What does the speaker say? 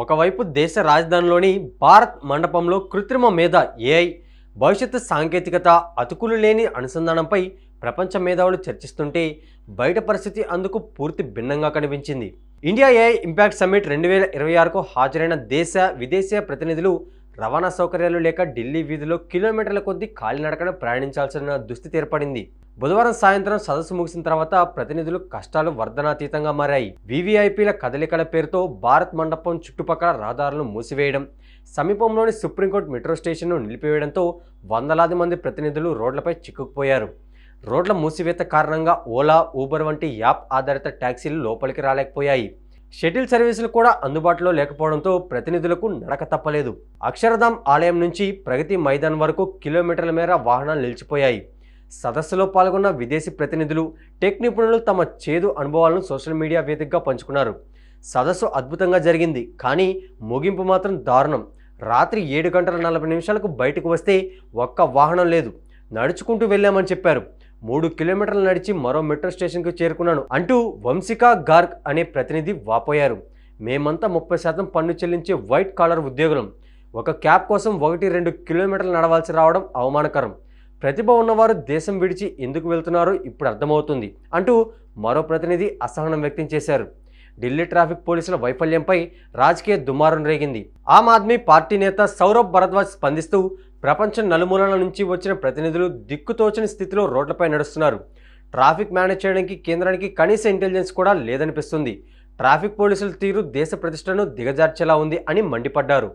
ఒకవైపు దేశ రాజధానిలోని భారత్ మండపంలో కృత్రిమ మేధ ఏఐ భవిష్యత్తు సాంకేతికత అతుకులు లేని అనుసంధానంపై ప్రపంచ మేధావులు చర్చిస్తుంటే బయట పరిస్థితి అందుకు పూర్తి భిన్నంగా కనిపించింది. ఇండియా ఏఐ ఇంపాక్ట్ సమ్మిట్ 2026కు హాజరైన దేశ విదేశీ ప్రతినిధులు రవాణా సౌకర్యాలు లేక ఢిల్లీ వీధిలో కిలోమీటర్ల కొద్దీ కాలినడకన ప్రయాణించాల్సిన దుస్థితి ఏర్పడింది. బుధవారం సాయంత్రం సదస్సు ముగిసిన తర్వాత ప్రతినిధులు కష్టాలు వర్ధనాతీతంగా మారాయి. వీవీఐపీల కదలికల పేరుతో భారత్ మండపం చుట్టుపక్కల రహదారులను మూసివేయడం, సమీపంలోని సుప్రీంకోర్టు మెట్రో స్టేషన్ను నిలిపివేయడంతో వందలాది మంది ప్రతినిధులు రోడ్లపై చిక్కుకుపోయారు. రోడ్ల మూసివేత కారణంగా ఓలా, ఊబర్ వంటి యాప్ ఆధారిత ట్యాక్సీలు లోపలికి రాలేకపోయాయి. షటిల్ సర్వీసులు కూడా అందుబాటులో లేకపోవడంతో ప్రతినిధులకు నడక తప్పలేదు. అక్షరధామ్ ఆలయం నుంచి ప్రగతి మైదాన్ వరకు కిలోమీటర్ల మేర వాహనాలు నిలిచిపోయాయి. సదస్సులో పాల్గొన్న విదేశీ ప్రతినిధులు, టెక్ నిపుణులు తమ చేదు అనుభవాలను సోషల్ మీడియా వేదికగా పంచుకున్నారు. సదస్సు అద్భుతంగా జరిగింది, కానీ ముగింపు మాత్రం దారుణం. రాత్రి 7 గంటల 40 నిమిషాలకు బయటకు వస్తే ఒక్క వాహనం లేదు. నడుచుకుంటూ వెళ్ళామని చెప్పారు. 3 కిలోమీటర్లు నడిచి మరో మెట్రో స్టేషన్కు చేరుకున్నాను అంటూ వంశికా గార్గ్ అనే ప్రతినిధి వాపోయారు. మేమంతా 30% పన్ను చెల్లించే వైట్ కాలర్ ఉద్యోగులం. ఒక క్యాబ్ కోసం 1-2 కిలోమీటర్లు నడవాల్సి రావడం అవమానకరం. ప్రతిభ ఉన్నవారు దేశం విడిచి ఎందుకు వెళ్తున్నారో ఇప్పుడు అర్థమవుతుంది అంటూ మరో ప్రతినిధి అసహనం వ్యక్తం చేశారు. ఢిల్లీ ట్రాఫిక్ పోలీసుల వైఫల్యంపై రాజకీయ దుమారం రేగింది. ఆమ్ ఆద్మీ పార్టీ నేత సౌరభ్ భరద్వాజ్ స్పందిస్తూ ప్రపంచం నలుమూలల నుంచి వచ్చిన ప్రతినిధులు దిక్కుతోచని స్థితిలో రోడ్లపై నడుస్తున్నారు. ట్రాఫిక్ మేనేజ్ చేయడానికి కేంద్రానికి కనీస ఇంటెలిజెన్స్ కూడా లేదనిపిస్తుంది. ట్రాఫిక్ పోలీసుల తీరు దేశ ప్రతిష్టను దిగజార్చేలా ఉంది అని మండిపడ్డారు.